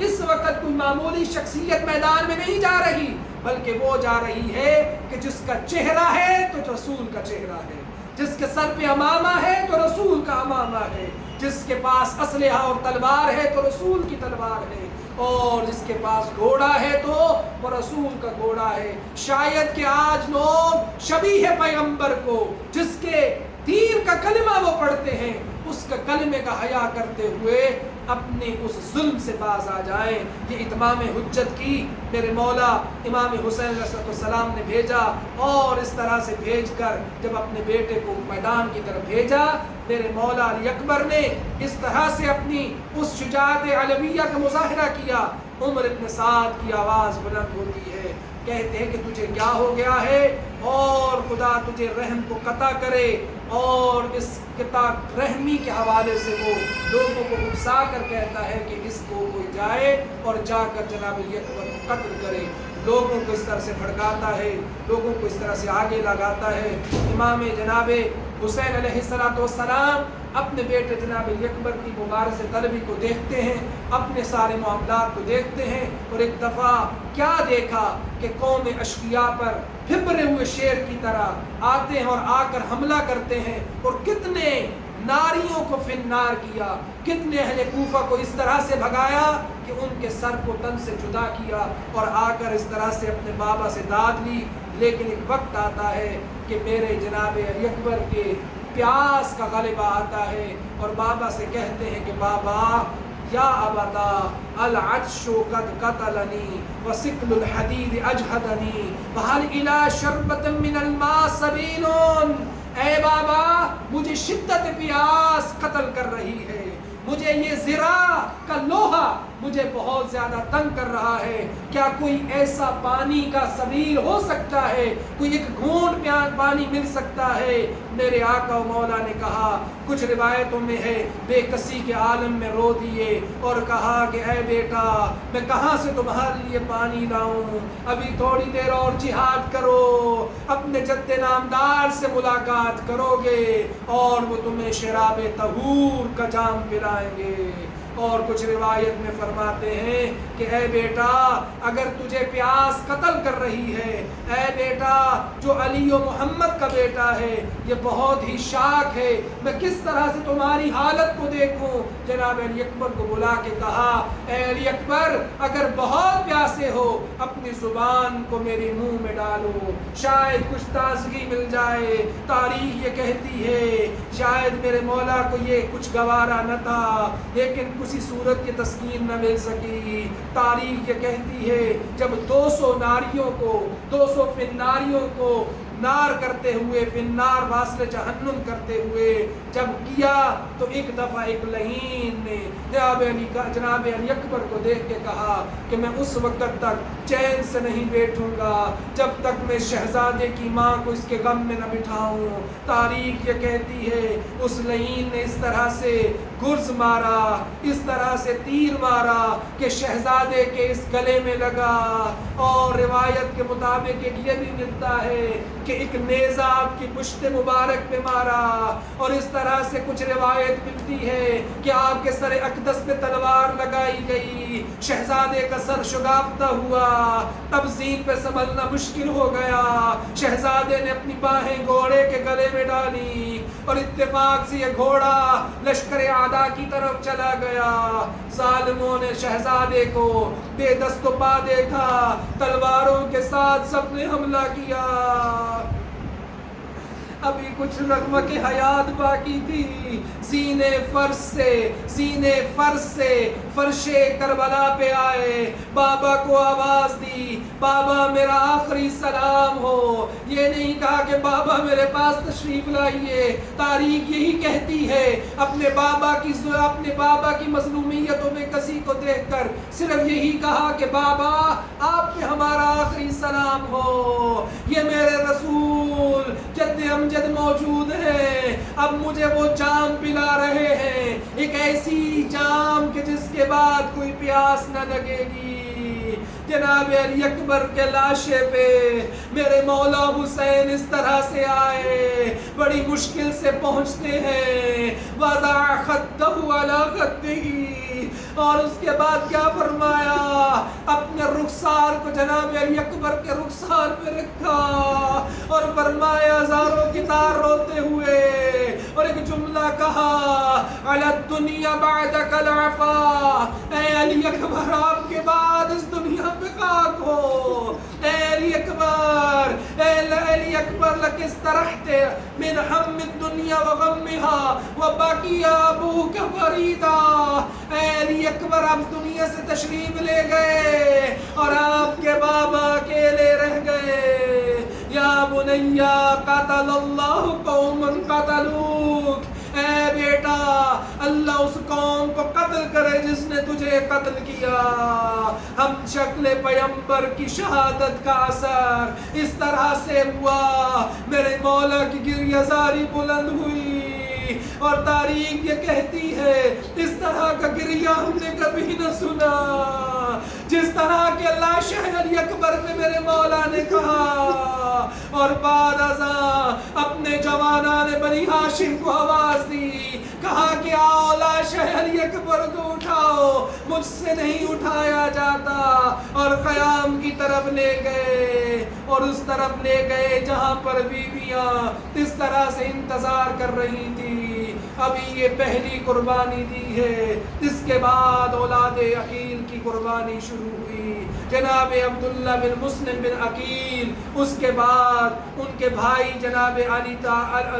اس وقت کوئی معمولی شخصیت میدان میں نہیں جا رہی، بلکہ وہ جا رہی ہے کہ جس کا چہرہ ہے تو رسول کا چہرہ ہے، جس کے سر پہ امامہ ہے تو رسول کا امامہ ہے، جس کے پاس اسلحہ اور تلوار ہے تو رسول کی تلوار ہے، اور جس کے پاس گھوڑا ہے تو وہ رسول کا گھوڑا ہے۔ شاید کہ آج لوگ شبیہ پیغمبر کو، جس کے دین کا کلمہ وہ پڑھتے ہیں، اس کا کلمے کا حیا کرتے ہوئے اپنے اس ظلم سے باز آ جائیں۔ یہ اتمام حجت کی میرے مولا امام حسین علیہ السلام نے بھیجا، اور اس طرح سے بھیج کر جب اپنے بیٹے کو میدان کی طرف بھیجا، میرے مولا علی اکبر نے اس طرح سے اپنی اس شجاعت علویہ کا مظاہرہ کیا۔ عمر ابن سعد کی آواز بلند ہوتی ہے، کہتے ہیں کہ تجھے کیا ہو گیا ہے، اور خدا تجھے رحم کو قطع کرے۔ اور اس قطع رحمی کے حوالے سے وہ لوگوں کو اکسا کر کہتا ہے کہ اس کو کوئی جائے اور جا کر جناب علی اکبر کو قتل کرے۔ لوگوں کو اس طرح سے بھڑکاتا ہے، لوگوں کو اس طرح سے آگے لگاتا ہے۔ امام جناب حسین علیہ السلام اپنے بیٹے جناب علی اکبر کی مبارز طلبی کو دیکھتے ہیں، اپنے سارے معاملات کو دیکھتے ہیں، اور ایک دفعہ کیا دیکھا کہ قوم اشقیاء پر پھبرے ہوئے شیر کی طرح آتے ہیں اور آ کر حملہ کرتے ہیں، اور کتنے ناریوں کو فنار کیا، کتنے اہل کوفہ کو اس طرح سے بھگایا کہ ان کے سر کو تن سے جدا کیا، اور آ کر اس طرح سے اپنے بابا سے داد لی۔ لیکن ایک وقت آتا ہے کہ میرے جناب علی اکبر کے پیاس کا غلبہ آتا ہے، اور بابا سے کہتے ہیں کہ بابا یا ابتا العطش قد قتلنی وثقل الحدید اجہدنی وهل الى شربۃ من الماء سبیل۔ اے بابا مجھے شدت پیاس قتل کر رہی ہے، مجھے یہ ذرا کا لوہا مجھے بہت زیادہ تنگ کر رہا ہے، کیا کوئی ایسا پانی کا سبیل ہو سکتا ہے، کوئی ایک گھونٹ پانی مل سکتا ہے؟ میرے آقا و مولا نے کہا، کچھ روایتوں میں ہے بے کسی کے عالم میں رو دیے اور کہا کہ اے بیٹا میں کہاں سے تمہارے لیے پانی لاؤں، ابھی تھوڑی دیر اور جہاد کرو، اپنے جد نامدار سے ملاقات کرو گے اور وہ تمہیں شراب طہور کا جام پلائیں گے۔ اور کچھ روایت میں فرماتے ہیں کہ اے بیٹا اگر تجھے پیاس قتل کر رہی ہے، اے بیٹا جو علی و محمد کا بیٹا ہے یہ بہت ہی شاک ہے، میں کس طرح سے تمہاری حالت کو دیکھوں؟ جناب علی اکبر کو بلا کے کہا، اے علی اکبر اگر بہت پیاسے ہو اپنی زبان کو میرے منہ میں ڈالو، شاید کچھ تازگی مل جائے۔ تاریخ یہ کہتی ہے شاید میرے مولا کو یہ کچھ گوارا نہ تھا، لیکن کسی صورت کی تسکین نہ مل سکی۔ تاریخ یہ کہتی ہے جب 200 ناریوں کو 200 فناریوں کو نار کرتے ہوئے فنار واصل جہنم کرتے ہوئے جب کیا تو ایک دفعہ ایک لعین نے جناب علی اکبر کو دیکھ کے کہا کہ میں اس وقت تک چین سے نہیں بیٹھوں گا جب تک میں شہزادے کی ماں کو اس کے غم میں نہ بٹھاؤں۔ تاریخ یہ کہتی ہے اس لعین نے اس طرح سے گرز مارا، اس طرح سے تیر مارا کہ شہزادے کے اس گلے میں لگا، اور روایت کے مطابق یہ بھی ملتا ہے کہ ایک نیزہ آپ کی پشت مبارک پہ مارا، اور اس طرح سے کچھ روایت ملتی ہے کہ آپ کے سر اقدس پہ تلوار لگائی گئی، شہزادے کا سر شگافتہ ہوا، تب زین پہ سنبھلنا مشکل ہو گیا، شہزادے نے اپنی باہیں گھوڑے کے گلے میں ڈالی اور اتفاق سے یہ گھوڑا لشکر اعداء کی طرف چلا گیا۔ ظالموں نے شہزادے کو بے دست و پا دیکھا، تلواروں کے ساتھ سب نے حملہ کیا۔ ابھی کچھ رغبت حیات باقی تھی، سینے فرش سے فرش کربلا پہ آئے، بابا کو آواز دی، بابا میرا آخری سلام ہو۔ یہ نہیں کہا کہ بابا میرے پاس تشریف لائیے، تاریخ یہی کہتی ہے اپنے بابا کی مظلومیتوں میں کسی کو دیکھ کر صرف یہی کہا کہ بابا آپ پہ ہمارا آخری سلام ہو، یہ میرے رسول جد امجد موجود ہے، اب مجھے وہ جام پلا رہے ہیں، ایک ایسی جام کہ جس کے بعد کوئی پیاس نہ لگے گی۔ جناب علی اکبر کے لاشے پہ میرے مولا حسین اس طرح سے آئے، بڑی مشکل سے پہنچتے ہیں، وضع خدہ علی خدہ، اور اس کے بعد کیا فرمایا، اپنے رخسار کو جناب علی اکبر کے رخسار پہ رکھا اور فرمایا زاروں کی تار روتے ہوئے، اور ایک جملہ کہا، علی الدنیا بعدک العفا، اے علی اکبر آپ کے بعد اس دنیا پہ خاک ہو، اے علی اکبر، اے علی اکبر لک استرحت من ہم الدنیا وغمها وبقی ابوک فریدا، اے علی اکبر آپ دنیا سے تشریف لے گئے اور آپ کے بابا اکیلے رہ گئے۔ یا بنیا قتل اللہ قوما قتلوک، اے بیٹا اللہ اس قوم کو قتل کرے جس نے تجھے قتل کیا۔ ہم شکل پیمبر کی شہادت کا اثر اس طرح سے ہوا، میرے مولا کی گریہ زاری بلند ہوئی، اور تاریخ یہ کہتی ہے اس طرح کا گریہ ہم نے کبھی نہ سنا جس طرح کے لاش علی اکبر پہ میرے مولا نے کہا، اور بعد ازاں اپنے جوانان بنی ہاشم کو آواز دی، کہا کہ آؤ لاش علی اکبر کو اٹھاؤ، مجھ سے نہیں اٹھایا جاتا، اور قیام کی طرف لے گئے، اور اس طرف لے گئے جہاں پر بیویاں اس طرح سے انتظار کر رہی تھی۔ ابھی یہ پہلی قربانی دی ہے، اس کے بعد اولاد عقیل کی قربانی شروع ہوئی، جناب عبداللہ بن مسلم بن عقیل، اس کے بعد ان کے بھائی جناب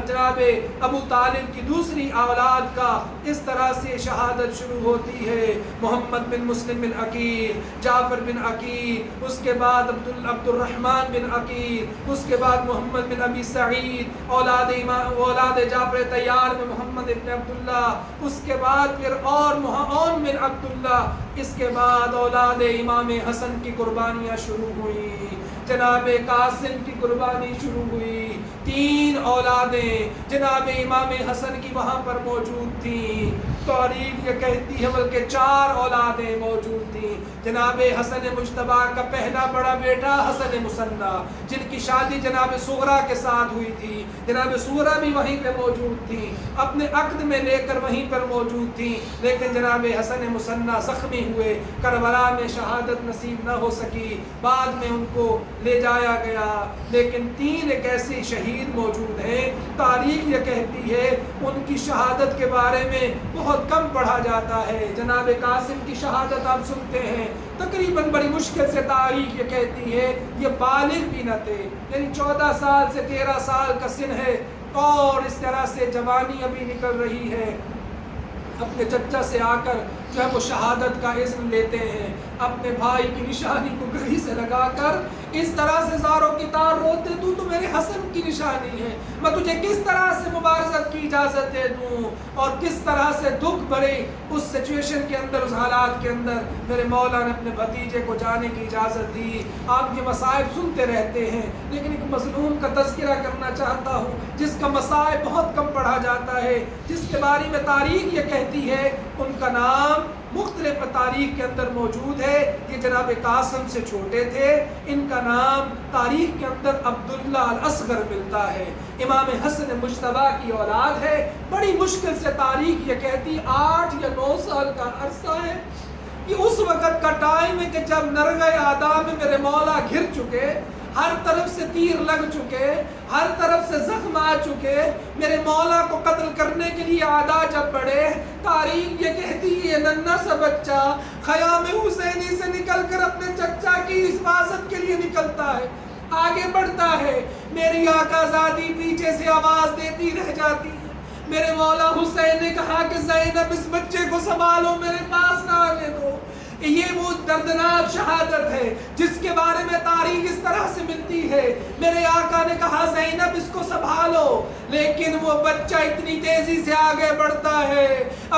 جناب ابو طالب کی دوسری اولاد کا اس طرح سے شہادت شروع ہوتی ہے، محمد بن مسلم بن عقیل، جعفر بن عقیل، اس کے بعد عبد الرحمن بن عقیل، اس کے بعد محمد بن ابی سعید، اولاد جعفر طیار میں محمد ابن عبداللہ، اس کے بعد پھر اور محمد بن عبداللہ، اس کے بعد اولاد امام حسن کی قربانیاں شروع ہوئی، جناب قاسم کی قربانی شروع ہوئی، 3 اولادیں جناب امام حسن کی وہاں پر موجود تھیں، تاریخ یہ کہتی ہے بلکہ 4 اولادیں موجود تھیں، جناب حسن مجتبی کا پہلا بڑا بیٹا حسن مصنع، جن کی شادی جناب صغرا کے ساتھ ہوئی تھی، جناب صغرا بھی وہیں پہ موجود تھی، اپنے عقد میں لے کر وہیں پر موجود تھی، لیکن جناب حسن مصنع زخمی ہوئے، کربلا میں شہادت نصیب نہ ہو سکی، بعد میں ان کو لے جایا گیا، لیکن 3 ایک ایسے شہید موجود ہیں، تاریخ یہ کہتی ہے ان کی شہادت کے بارے میں بہت کم پڑھا جاتا ہے۔ جناب قاسم کی شہادت آپ سنتے ہیں، تقریباً بڑی مشکل سے تاریخ یہ کہتی ہے یہ بالغ بھی نہ تھے، یعنی 14 سال سے 13 سال کا سن ہے، اور اس طرح سے جوانی ابھی نکل رہی ہے، اپنے چچا سے آ کر جو ہے وہ شہادت کا اذن لیتے ہیں، اپنے بھائی کی نشانی کو گھڑی سے لگا کر اس طرح سے زاروں کی تار روتے، تو میرے حسن کی نشانی ہے، میں تجھے کس طرح سے مبارزت کی اجازت دے دوں، اور کس طرح سے دکھ بھرے اس سچویشن کے اندر، اس حالات کے اندر میرے مولا نے اپنے بھتیجے کو جانے کی اجازت دی۔ آپ یہ مصائب سنتے رہتے ہیں، لیکن ایک مظلوم کا تذکرہ کرنا چاہتا ہوں جس کا مصائب بہت کم پڑھا جاتا ہے، جس کے بارے میں تاریخ یہ کہتی ہے ان کا نام مختلف تاریخ کے اندر موجود ہے، یہ جناب قاسم سے چھوٹے تھے، ان کا نام تاریخ کے اندر عبداللہ الاصغر ملتا ہے، امام حسن مجتبی کی اولاد ہے، بڑی مشکل سے تاریخ یہ کہتی 8 یا 9 سال کا عرصہ ہے، یہ اس وقت کا ٹائم ہے کہ جب نرغہ آداب میں میرے مولا گھر چکے، ہر طرف سے تیر لگ چکے، ہر طرف سے زخم آ چکے، میرے مولا کو قتل کرنے کے لیے آدھا جب بڑھے، تاریخ یہ کہتی ہے یہ ننھا سا بچہ خیام حسینی سے نکل کر اپنے چچا کی حفاظت کے لیے نکلتا ہے، آگے بڑھتا ہے، میری آقا زادی پیچھے سے آواز دیتی رہ جاتی ہے، میرے مولا حسین نے کہا کہ زینب اس بچے کو سنبھالو، میرے پاس نہ آنے دو۔ یہ وہ دردناک شہادت ہے جس کے بارے میں تاریخ اس طرح سے ملتی ہے، میرے آقا نے کہا زینب اس کو سنبھالو، لیکن وہ بچہ اتنی تیزی سے آگے بڑھتا ہے،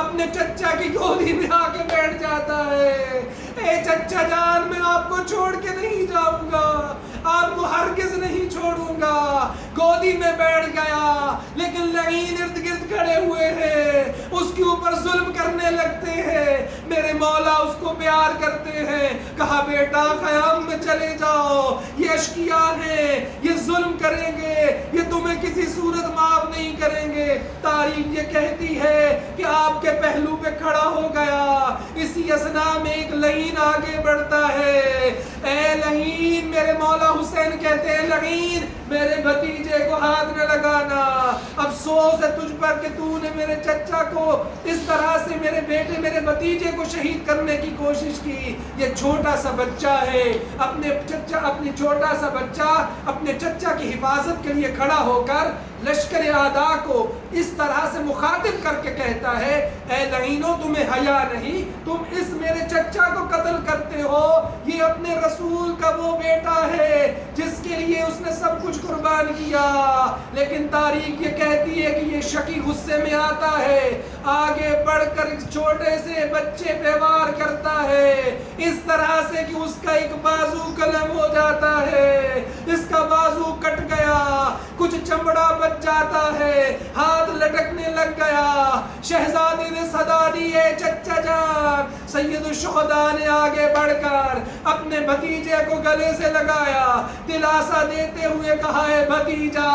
اپنے چچا کی گودی میں آ کے بیٹھ جاتا ہے، اے چچا جان میں آپ کو چھوڑ کے نہیں جاؤں گا، آپ کو ہرگز نہیں چھوڑوں گا، گودی میں بیٹھ گیا، لیکن لعین ارد گرد کھڑے ہوئے ہیں، اس کے اوپر ظلم کرنے لگتے ہیں، میرے مولا اس کو پیار کرتے ہیں، کہا بیٹا خیام میں چلے جاؤ، یہ اشقیاء ہیں، یہ ظلم کریں گے، یہ تمہیں کسی صورت معاف نہیں کریں گے۔ تاریخ یہ کہتی ہے کہ آپ کے پہلو پہ کھڑا ہو گیا، اسی اثناء میں ایک لعین آگے بڑھتا ہے، اے لعین، میرے مولا حسین کہتے ہیں لعین میرے بھتیجے کو ہاتھ نہ لگانا، افسوس ہے تجھ پر کہ تو نے میرے چچا کو اس طرح سے، میرے بیٹے میرے بھتیجے کو شہید کرنے کی کوشش کی، یہ چھوٹا سا بچہ ہے، اپنی چھوٹا سا بچہ اپنے چچا کی حفاظت کے لیے کھڑا ہو کر لشکر اعداء کو اس طرح سے مخاطب کر کے کہتا ہے اے لعینوں تمہیں حیا نہیں، تم اس میرے چچا کو قتل کرتے ہو، یہ اپنے رسول کا وہ بیٹا ہے جس کے لیے اس نے سب کچھ قربان کیا۔ لیکن تاریخ یہ کہتی ہے کہ یہ شکی غصے میں آتا ہے، آگے بڑھ کر ایک چھوٹے سے بچے پہ وار کرتا ہے، اس طرح سے کہ اس کا ایک بازو قلم ہو جاتا ہے، اس کا بازو کٹ گیا، کچھ چمڑا بچ جاتا ہے، ہاتھ لٹکنے لگ گیا، شہزادی نے صدا دی ہے چچا جان، سید الشہداء نے آگے بڑھ کر اپنے بھتیجے کو گلے سے لگایا، دلاسا دیتے ہوئے کہا ہے بھتیجا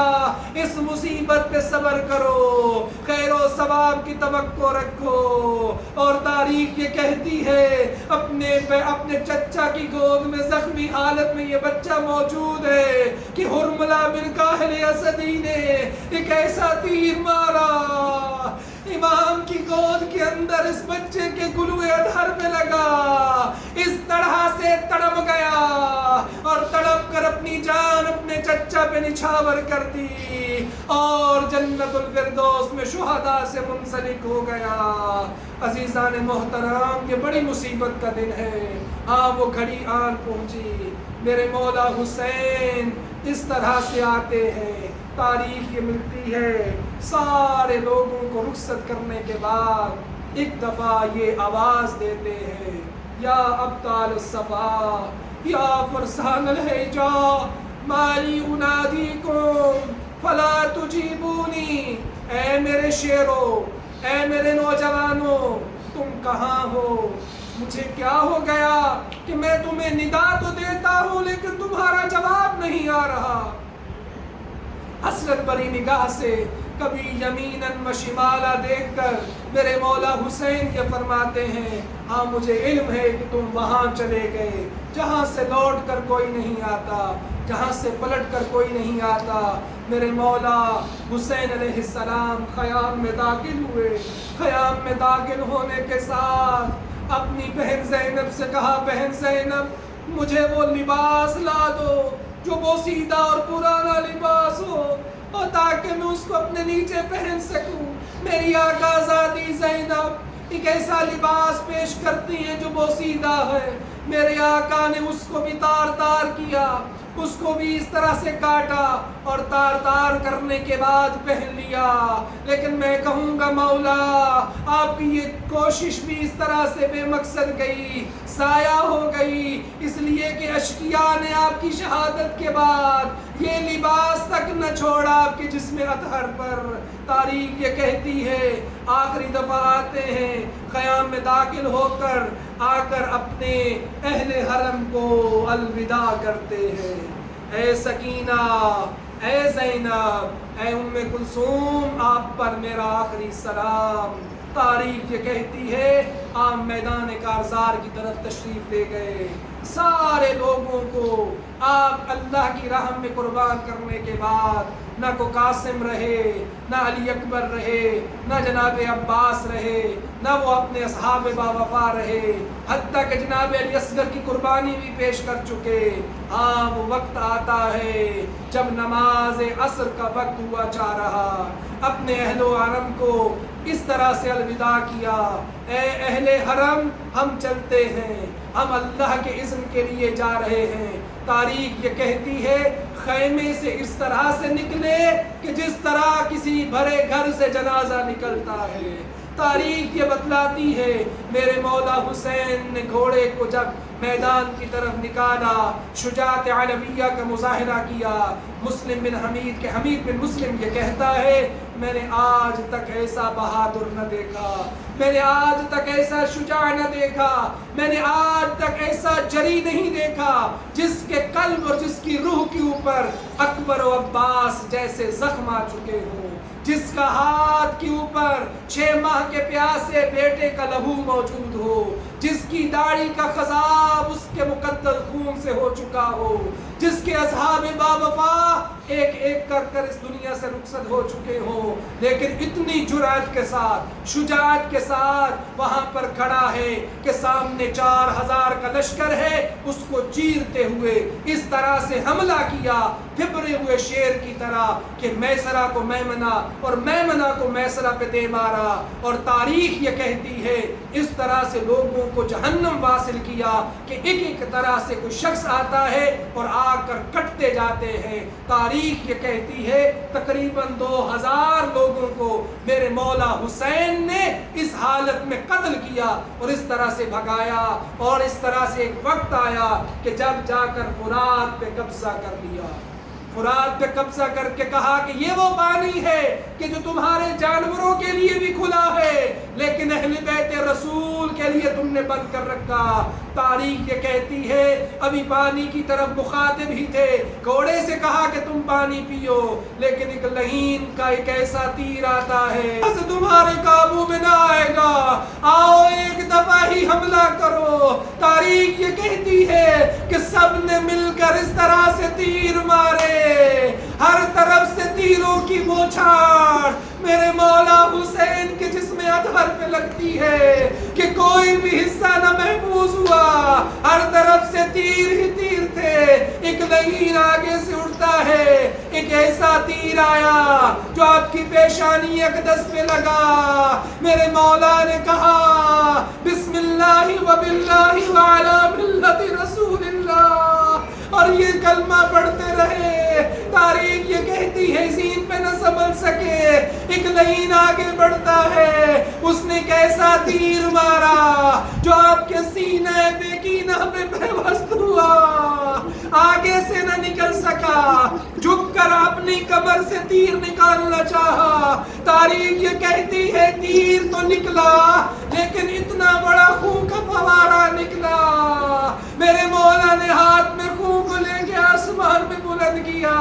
اس مصیبت پہ صبر کرو، خیر و ثواب کی توقع رکھو۔ اور تاریخ یہ کہتی ہے اپنے چچا کی گود میں زخمی حالت میں یہ بچہ موجود ہے کہ حرملہ بن کاہل اسدی نے ایک ایسا تیر مارا، امام کی گود کے اندر اس بچے کے گلوئے ادھر پہ لگا، اس طرح سے تڑپ گیا اور تڑپ کر اپنی جان اپنے چچا پہ نچھاور کر دی اور جنت الفردوس میں شہداء سے منسلک ہو گیا۔ عزیزان محترم، یہ بڑی مصیبت کا دن ہے۔ وہ گھڑی آن پہنچی، میرے مولا حسین اس طرح سے آتے ہیں۔ تاریخ یہ ملتی ہے سارے لوگوں کو رخصت کرنے کے بعد ایک دفعہ یہ آواز دیتے ہیں، یا ابطال الصفا، یا فرسان الحجا، مالی انادیکم فلا تجیبونی، اے میرے شیرو، اے میرے نوجوانوں، تم کہاں ہو؟ مجھے کیا ہو گیا کہ میں تمہیں ندا تو دیتا ہوں لیکن تمہارا جواب نہیں آ رہا۔ حسرت بری نگاہ سے کبھی یمیناً و شمالا دیکھ کر میرے مولا حسین یہ فرماتے ہیں، ہاں مجھے علم ہے کہ تم وہاں چلے گئے جہاں سے لوٹ کر کوئی نہیں آتا، جہاں سے پلٹ کر کوئی نہیں آتا۔ میرے مولا حسین علیہ السلام خیام میں داخل ہوئے، خیام میں داخل ہونے کے ساتھ اپنی بہن زینب سے کہا، بہن زینب مجھے وہ لباس لا دو جو بوسیدہ اور پرانا لباس ہو اور تاکہ میں اس کو اپنے نیچے پہن سکوں۔ میری آقا زادی زینب ایک ایسا لباس پیش کرتی ہیں جو بوسیدہ ہے، میرے آقا نے اس کو بھی تار تار کیا، اس کو بھی اس طرح سے کاٹا اور تار تار کرنے کے بعد پہن لیا۔ لیکن میں کہوں گا مولا آپ کی یہ کوشش بھی اس طرح سے بے مقصد گئی، ضائع ہو گئی، اس لیے کہ اشقیاء نے آپ کی شہادت کے بعد یہ لباس تک نہ چھوڑا آپ کے جسم اطہر پر۔ تاریخ یہ کہتی ہے آخری دفعہ آتے ہیں، خیام میں داخل ہو کر آ کر اپنے اہل حرم کو الوداع کرتے ہیں۔ اے سکینہ، اے زینب، اے ام کلثوم، آپ پر میرا آخری سلام۔ تاریخ یہ کہتی ہے آپ میدان کارزار کی طرف تشریف لے گئے، سارے لوگوں کو آپ اللہ کی راہ میں قربان کرنے کے بعد نہ کو قاسم رہے، نہ علی اکبر رہے، نہ جناب عباس رہے، نہ وہ اپنے اصحاب با وفا رہے، حتیٰ کہ جناب علی اصغر کی قربانی بھی پیش کر چکے۔ وہ وقت آتا ہے جب نماز عصر کا وقت ہوا چاہ رہا، اپنے اہل و حرم کو اس طرح سے الوداع کیا، اے اہل حرم ہم چلتے ہیں، ہم اللہ کے اذن کے لیے جا رہے ہیں۔ تاریخ یہ کہتی ہے خیمے سے اس طرح سے نکلے کہ جس طرح کسی بھرے گھر سے جنازہ نکلتا ہے۔ تاریخ یہ بتلاتی ہے میرے مولا حسین نے گھوڑے کو جب میدان کی طرف نکالا، شجاعت علویہ کا مظاہرہ کیا۔ مسلم بن حمید کے حمید بن مسلم یہ کہتا ہے میں نے آج تک ایسا بہادر نہ دیکھا، میں نے آج تک ایسا شجاع نہ دیکھا، میں نے آج تک ایسا جری نہیں دیکھا جس کے قلب اور جس کی روح کے اوپر اکبر و عباس جیسے زخم آ چکے ہوں، جس کا ہاتھ کے اوپر 6 ماہ کے پیاسے بیٹے کا لہو موجود ہو، جس کی داڑھی کا خضاب اس کے مقدس خون سے ہو چکا ہو، جس کے اصحاب با وفا ایک ایک کر کر اس دنیا سے رخصت ہو چکے ہوں، لیکن اتنی جرأت کے ساتھ، شجاعت کے ساتھ وہاں پر کھڑا ہے کہ سامنے 4000 کا لشکر ہے، اس کو چیرتے ہوئے اس طرح سے حملہ کیا پھبرے ہوئے شیر کی طرح کہ میسرہ کو میمنہ اور میمنہ کو میسرہ پہ دے مارا۔ اور تاریخ یہ کہتی ہے اس طرح سے لوگوں کو جہنم واصل کیا کہ ایک ایک طرح سے کوئی شخص آتا ہے اور آ کر کٹتے جاتے ہیں۔ تاریخ یہ کہتی ہے تقریباً 2000 لوگوں کو میرے مولا حسین نے اس حالت میں قتل کیا اور اس طرح سے بھگایا، اور اس طرح سے ایک وقت آیا کہ جب جا کر فرات پہ قبضہ کر لیا۔ فرات پہ قبضہ کر کے کہا کہ یہ وہ پانی ہے کہ جو تمہارے جانوروں کے لیے بھی کھلا ہے لیکن اہل بیت رسول کے لیے تم نے بند کر رکھا۔ تاریخ یہ کہتی ہے ابھی پانی کی طرف مخاطب ہی تھے، گھوڑے سے کہا کہ تم پانی پیو، لیکن ایک لعین کا ایک ایسا تیر آتا ہے تمہارے قابو میں نہ آئے گا، آؤ ایک دفعہ ہی حملہ کرو۔ تاریخ یہ کہتی ہے کہ سب نے مل کر اس طرح سے تیر مارے، ہر طرف سے تیروں کی بوچھاڑ میرے مولا حسین کے جسم اطہر پہ لگتی ہے کہ کوئی بھی حصہ نہ محفوظ ہوا، ہر طرف سے تیر ہی تیر تھے۔ ایک لعین آگے سے اٹھتا ہے، ایک ایسا تیر آیا جو آپ کی پیشانی اقدس پہ لگا۔ میرے مولا نے کہا بسم اللہ و باللہ وعلی ملت رسول اللہ، اور یہ کلمہ پڑھتے رہے۔ تاریخ یہ کہتی ہے زین پہ نہ سنبھل سکے، ایک لعین آگے بڑھتا ہے، اس نے کیسا تیر مارا جو آپ کے سینے بیکینہ پہ پیوست ہوا، آگے سے نہ نکل سکا، جھک کر اپنی کمر سے تیر نکالنا چاہا۔ تاریخ یہ کہتی ہے تیر تو نکلا لیکن اتنا بڑا خون کا فوارہ نکلا، میرے مولا نے ہاتھ میں خون کو لے کے آسمان میں بلند کیا۔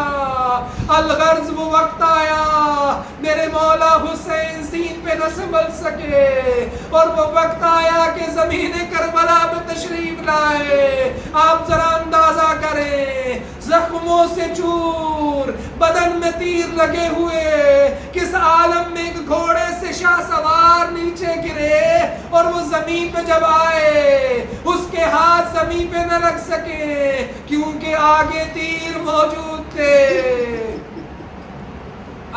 الغرض وہ وقت آیا میرے مولا حسین زین پہ نہ سنبھل سکے، اور وہ وقت آیا کہ زمین کربلا پہ تشریف لائے۔ آپ ذرا اندازہ کریں، زخموں سے چور، بدن میں تیر لگے ہوئے، کس عالم میں ایک گھوڑے سے شاہ سوار نیچے گرے اور وہ زمین پہ جب آئے اس کے ہاتھ زمین پہ نہ لگ سکے کیونکہ آگے تیر موجود تھے۔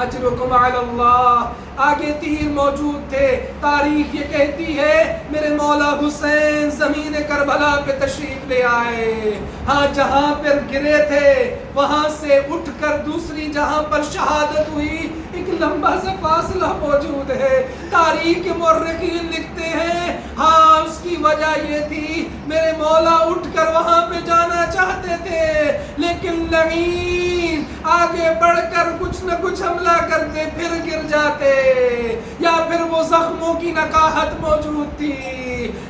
اجرکم علی اللہ، آگے تیر موجود تھے۔ تاریخ یہ کہتی ہے میرے مولا حسین زمین کربلا پہ تشریف لے آئے، ہاں جہاں پر گرے تھے وہاں سے اٹھ کر دوسری جہاں پر شہادت ہوئی ایک لمبا سا فاصلہ موجود ہے۔ تاریخ کے مورخین لکھتے ہیں ہاں اس کی وجہ یہ تھی میرے مولا اٹھ کر وہاں پہ جانا چاہتے تھے لیکن لعین آگے بڑھ کر کچھ نہ کچھ حملہ کرتے پھر گر جاتے، یا پھر وہ زخموں کی نکاہت موجود تھی،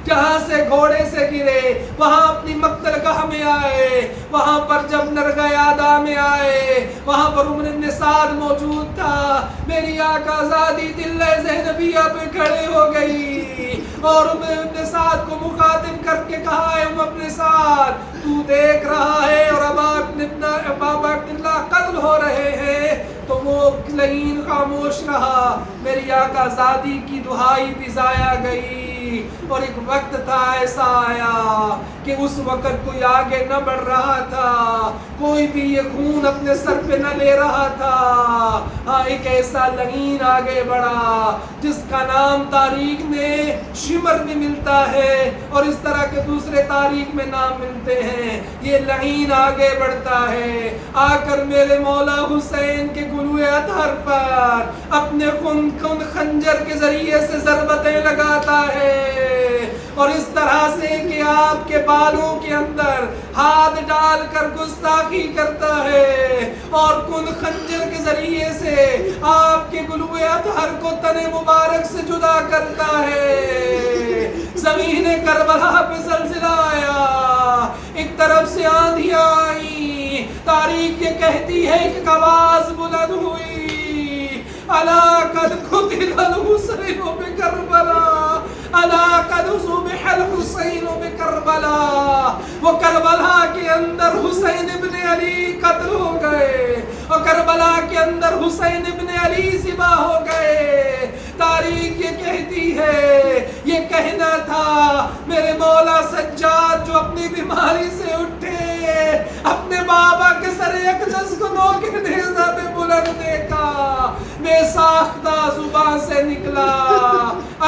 جہاں سے گھوڑے سے گرے وہاں اپنی مقتل گاہ میں آئے، وہاں پر جب نرگیادہ میں آئے وہاں پر عمر بن سعد موجود تھا۔ میری آقا زادی دل زینبیہ پہ کھڑے ہو گئی اور عمر بن سعد کو مخاطب کر کے کہا ہے عمر بن سعد تو دیکھ رہا ہے اور بابا ابن اللہ قتل ہو رہے ہیں، تو وہ لعین خاموش رہا۔ میری آقا زادی کی دہائی بھی ضائع گئی، اور ایک وقت تھا ایسا آیا کہ اس وقت کوئی آگے نہ بڑھ رہا تھا، کوئی بھی یہ خون اپنے سر پہ نہ لے رہا تھا، ہاں ایک ایسا لعین آگے بڑھا جس کا نام تاریخ میں شمر بھی ملتا ہے اور اس طرح کے دوسرے تاریخ میں نام ملتے ہیں۔ یہ لعین آگے بڑھتا ہے، آ کر میرے مولا حسین کے گلوئے اطہر پر اپنے خنجر کے ذریعے سے ضربتیں لگاتا ہے، اور اس طرح سے کہ آپ کے بالوں کے اندر ہاتھ ڈال کر گستاخی کرتا ہے اور خنجر کے ذریعے سے آپ کے گلوئے اطہر کو تن مبارک سے جدا کرتا ہے۔ زمین کربلا پہ زلزلہ آیا، ایک طرف سے آندھیاں آئیں، تاریخ یہ کہتی ہے کہ آواز بلند ہوئی، الا قد قتل الحسین بکربلا، الا قد ذبح الحسین بکربلا، وہ کربلا کے اندر حسین ابن علی قتل ہو گئے اور کربلا کے اندر حسین ابن علی ذبح ہو گئے۔ تاریخ یہ کہتی ہے یہ کہنا تھا میرے مولا سجاد جو اپنی بیماری سے اٹھے، اپنے بابا کے سر اقدس کو نو کے نیزہ پہ بلند دیکھا، بے ساختہ زبان سے نکلا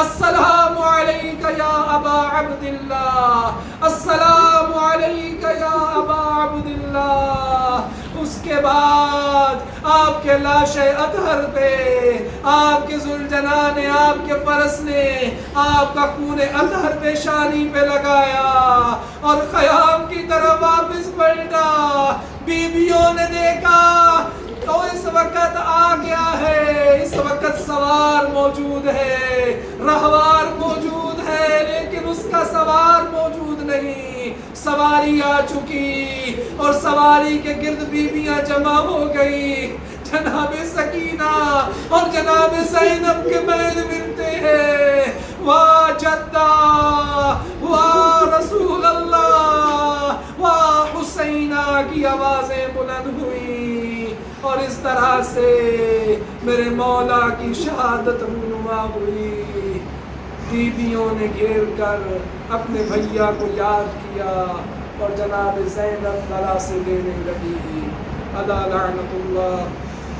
السلام علیکہ یا ابا عبداللہ، السلام علیکہ یا ابا عبداللہ۔ اس کے بعد آپ کے لاش اطہر پہ آپ کے ذوالجلال نے، آپ کے فرس نے آپ کا خون اطہر پیشانی پہ لگایا اور خیام کی طرف واپس پلٹا۔ بیویوں نے دیکھا سوار موجود ہے، رہوار موجود ہے، لیکن اس کا سوار موجود نہیں۔ سواری آ چکی اور سواری کے گرد بیویاں جمع ہو گئی۔ جناب سکینہ اور جناب زینب کے بین ملتے ہیں، واہ جدہ، واہ رسول اللہ، واہ حسینہ کی آوازیں بلند ہوئی، اور اس طرح سے میرے مولا کی شہادت رونما ہوئی۔ بیویوں نے گھیر کر اپنے بھیا کو یاد کیا اور جناب زینب گلا سے دینے لگی۔ الا لعنت اللہ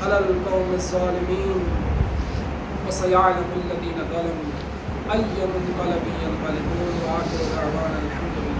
علی القوم الظالمین وسيعلم الذین ظلموا أي منقلب ينقلبون، وآخر دعوانا الحمد لله۔